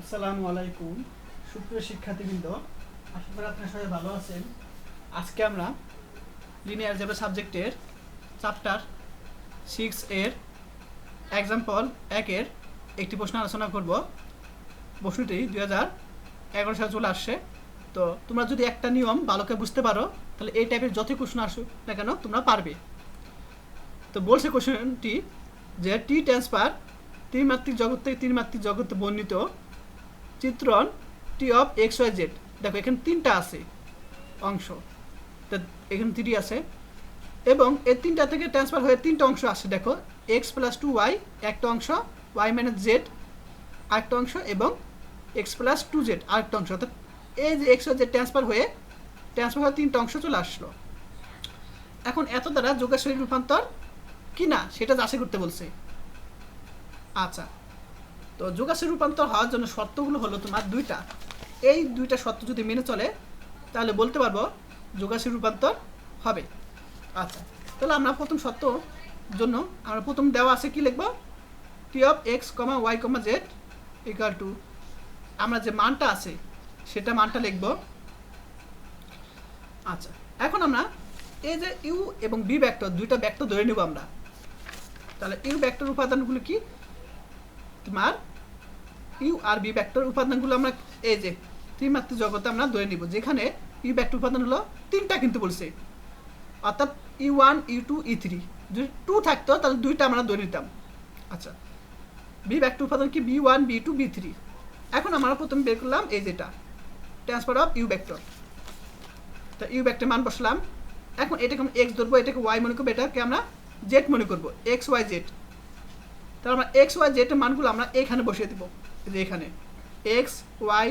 আসসালামু আলাইকুম সুপ্রিয় শিক্ষার্থীবৃন্দ, আশা করি আপনারা সবাই ভালো আছেন। আজকে আমরা লিনিয়ার অ্যালজেব্রা সাবজেক্টের চ্যাপ্টার 6 এর এক্সাম্পল 1 এর একটি প্রশ্ন আলোচনা করব। প্রশ্নটি 2011 সালে চলে আসছে। তো তোমরা যদি একটা নিয়ম ভালো করে বুঝতে পারো তাহলে এই টাইপের যতই প্রশ্ন আসুক না কেন তোমরা পারবে। তো বলছে কোশ্চেনটি যে টি ট্রান্সফার ত্রিমাত্রিক জগৎ থেকে ত্রিমাত্রিক জগতে বর্ণিত চিত্রণ টি অফ এক্স ওয়াই জেড। দেখো এখানে তিনটা আছে অংশ, এখানে 3 আছে এবং এই তিনটা থেকে ট্রান্সফার হয়ে তিনটা অংশ আসছে। দেখো এক্স প্লাস 2y একটা অংশ, ওয়াই মাইনাস জেড আরেকটা অংশ এবং এক্স প্লাস 2z আরেকটা অংশ। অর্থাৎ এই যে এক্স ওয়াই জেড ট্রান্সফার হয়ে তিনটা অংশ চলে আসলো। এখন এত দ্বারা যোগাশ্রয়ী রূপান্তর কি না সেটা যাচাই করতে বলছে। আচ্ছা, তো যোগাশ্রয়ী রূপান্তর হওয়ার জন্য শর্তগুলো হলো তোমার দুইটা। এই দুইটা শর্ত যদি মেনে চলে তাহলে বলতে পারবো যোগাশ্রয়ী রূপান্তর হবে। আচ্ছা, তাহলে আমরা প্রথম শর্ত জন্য আমরা প্রথম দেওয়া আছে কি লিখব, T of X comma Y comma Z equal to আমরা যে মানটা আছে সেটা মানটা লিখব। আচ্ছা, এখন আমরা এই যে ইউ এবং বি ভেক্টর দুইটা ভেক্টর ধরে নেব আমরা। তাহলে ইউ ভেক্টর উপাদানগুলো কি, তোমার ইউ আর বি ভেক্টর উপাদানগুলো আমরা এই যে ত্রিমাত্রিক জগতে আমরা ধরে নিব, যেখানে ইউ ভেক্টর উপাদান হলো তিনটা কিন্তু বলছে, অর্থাৎ E1 E2 E3। যদি 2 থাকতো তাহলে দুইটা আমরা ধরে নিতাম। আচ্ছা, বি ভেক্টর উপাদান কি B1 B2 B3। এখন আমরা প্রথমে বের করলাম এই যেটা ট্রান্সফার অফ ইউ ভেক্টর। তো ইউ ভেক্টর মান বসলাম। এখন এটাকে আমরা এক্স ধরবো, এটাকে ওয়াই মনে করবো, এটাকে আমরা জেড মনে করবো, এক্স ওয়াই জেড। তাহলে আমরা এক্স ওয়াই জেড এর মানগুলো আমরা এখানে বসিয়ে দিব, যে এখানে এক্স ওয়াই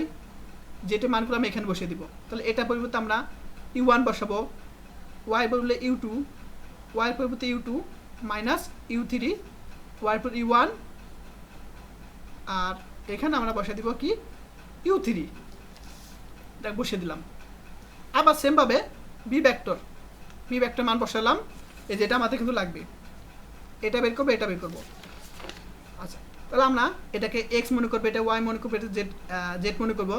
জেড এর মানগুলো আমরা এখানে বসিয়ে দিব। তাহলে এটা পরিবর্তে আমরা U1 বসাবো, ওয়াই বললে U2, ওয়াই পরিবর্তে U2 মাইনাস U3, ওয়াই পর U1, আর এখানে আমরা বসিয়ে দিব কি U3, এটা বসিয়ে দিলাম। আবার সেমভাবে বি ভেক্টর মান বসালাম, এই যেটা আমাদের কিন্তু লাগবে, এটা বের করবো, এটা বের করবো। আচ্ছা, তাহলে আমরা এটাকে এক্স মনে করবো, এটা ওয়াই মনে করবো, এটা জেড মনে করবো,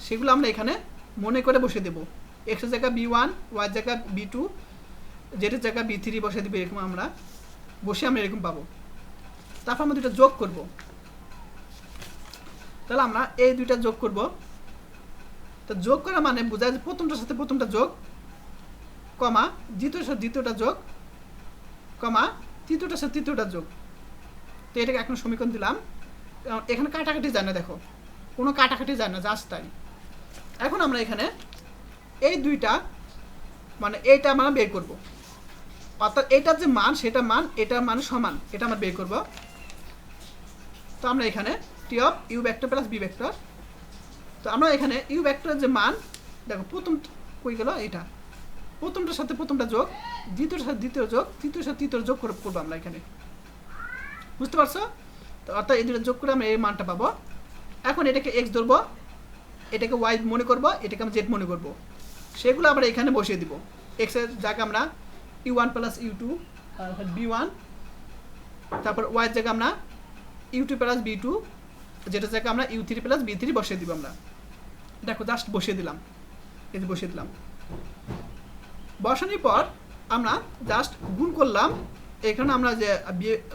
সেগুলো আমরা এখানে মনে করে বসিয়ে দেবো। এক্সের জায়গা B1, ওয়াই জায়গা B2, জেডের জায়গা B3 বসিয়ে দেবো। এরকম আমরা বসে আমরা এরকম পাবো। তারপর আমরা দুটো যোগ করব। তাহলে আমরা এই দুইটা যোগ করব। তো যোগ করা মানে বোঝায় যে প্রথমটার সাথে প্রথমটা যোগ, কমা দ্বিতীয়টার সাথে দ্বিতীয়টা যোগ, কমা তৃতীয়টার সাথে তৃতীয়টা যোগ। তো এটাকে এখন সমীকরণ দিলাম। এখানে কাটাকাটি যায় না, দেখো কোনো কাটাকাটি যায় না, জাস্ট তাই। এখন আমরা এখানে এই দুইটা মানে এইটা আমরা বের করব, অর্থাৎ এটার যে মান সেটা মান এটার মান সমান, এটা আমরা বের করব। তো আমরা এখানে T of U vector plus B vector. তো আমরা এখানে ইউ ভেক্টরের যে মান, দেখো প্রথম কই গেল, এটা প্রথমটার সাথে প্রথমটা যোগ, দ্বিতীয়টার সাথে দ্বিতীয় যোগ, তৃতীয়টার সাথে তৃতীয় যোগ করবো আমরা এখানে, বুঝতে পারছো? তো অর্থাৎ এই দুটো যোগ করে আমরা এই মানটা পাবো। এখন এটাকে এক্স ধরবো, এটাকে ওয়াই মনে করবো, এটাকে আমরা জেড মনে করবো, সেগুলো আমরা এখানে বসিয়ে দিব। এক্সের জায়গা আমরা U1 প্লাস U2 B1, তারপর ওয়াইয়ের জায়গা আমরা U2 প্লাস B2, যেটার জায়গা আমরা U3 প্লাস B3 বসিয়ে দিব আমরা। দেখো জাস্ট বসিয়ে দিলাম, এই যে বসিয়ে দিলাম। বসানোর পর আমরা জাস্ট গুণ করলাম। এখানে আমরা যে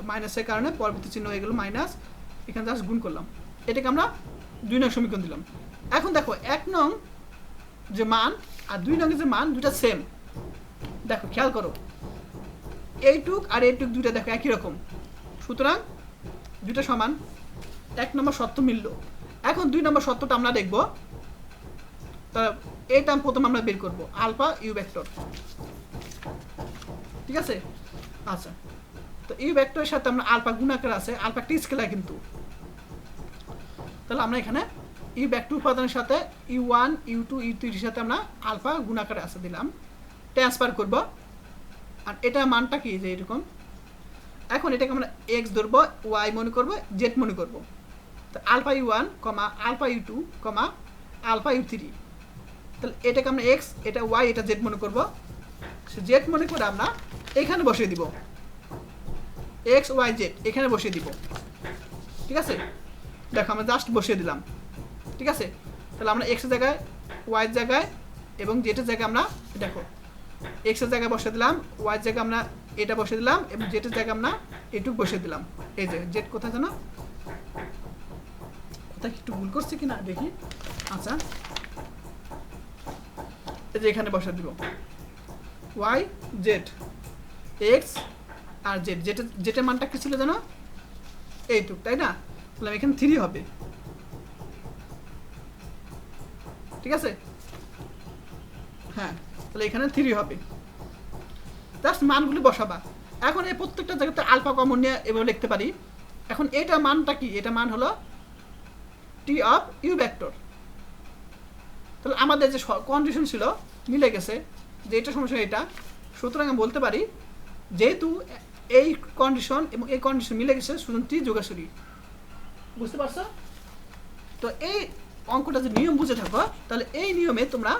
মাইনাসের কারণে পরবর্তী চিহ্ন হয়ে গেল মাইনাস, এখানে জাস্ট গুণ করলাম। এটাকে আমরা 2 নং সমীকরণ দিলাম। এখন দেখো 1 নং যে মান আর 2 নং যে মান দুটা সেম। দেখো খেয়াল করো, এইটুক আর এইটুক দুইটা দেখো একই রকম, সুতরাং দুইটা সমান। 1 নম্বর শর্ত মিলল। এখন 2 নম্বর শর্তটা আমরা দেখব। তা এইটা প্রথম আমরা বের করব, আলফা ইউ ভেক্টর, ঠিক আছে? আচ্ছা, তো ইউ ভেক্টরের সাথে আমরা আলফা গুণাকার আছে, আলফা একটা স্কেলার কিন্তু। তাহলে আমরা এখানে ইউ ভেক্টর উপাদানের সাথে U1 U2 U3 এর সাথে আমরা আলফা গুণাকারে আছে দিলাম, ট্রান্সফার করব। আর এটা মানটা কি যে এরকম। এখন এটাকে আমরা এক্স ধরবো, ওয়াই মনে করবো, জেড মনে করব। তো alpha U1 comma alpha U2 comma alpha U3, তাহলে এটাকে আমরা এক্স, এটা ওয়াই, এটা জেড মনে করব। সে জেড মনে করে আমরা এখানে বসিয়ে দিব, এক্স ওয়াই জেড এখানে বসিয়ে দিব, ঠিক আছে? দেখো আমরা জাস্ট বসিয়ে দিলাম। ঠিক আছে? তাহলে আমরা এক্সের জায়গায় ওয়াইয়ের জায়গায় এবং জেটের জায়গায় আমরা দেখো এক্সের জায়গায় বসে দিলাম, ওয়াইয়ের জায়গায় আমরা এটা বসে দিলাম এবং জেটের জায়গায় আমরা এটুক বসে দিলাম। এই যে জেট কোথায় জানো, কোথায় একটু ভুল করছি কিনা দেখি। আচ্ছা, এই যে এখানে বসে দিব ওয়াই জেড এক্স আর জেড। জেটের মানটা কি ছিল জানো, এইটুক, তাই না? তাহলে এখানে 3 হবে, ঠিক আছে? হ্যাঁ, তাহলে এখানে 3 হবে। জাস্ট মানগুলি বসাবা। এখন এই প্রত্যেকটা জায়গাতে আলফা কমন নিয়ে এভাবে লিখতে পারি। এখন এটা মানটা কি, এটা মান হলো টি অফ ইউ ভেক্টর। তাহলে আমাদের যে কন্ডিশন ছিল মিলে গেছে, যে এটা সমস্যা এটা, সুতরাং আমি বলতে পারি যেহেতু এই কন্ডিশন এবং এই কন্ডিশন মিলে গেছে সুতরাং টি যোগাসুরি। বুঝতে পারছো? তো এই অঙ্কটা যে নিয়ম বুঝে থাকো, তাহলে এই নিয়মে তোমরা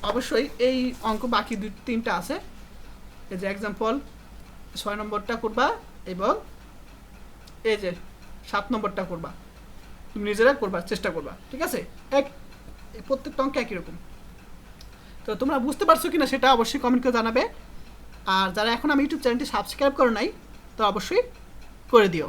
অবশ্যই এই অঙ্ক বাকি 2-3টা আছে, এই যে এক্সাম্পল 6 নম্বরটা করবা এবং এই যে 7 নম্বরটা করবা, তুমি নিজেরা করবার চেষ্টা করবা, ঠিক আছে? প্রত্যেকটা অঙ্ক একই রকম। তো তোমরা বুঝতে পারছো কিনা সেটা অবশ্যই কমেন্ট করে জানাবে। আর যারা এখন আমি ইউটিউব চ্যানেলটি সাবস্ক্রাইব করো নাই, তো অবশ্যই করে দিও।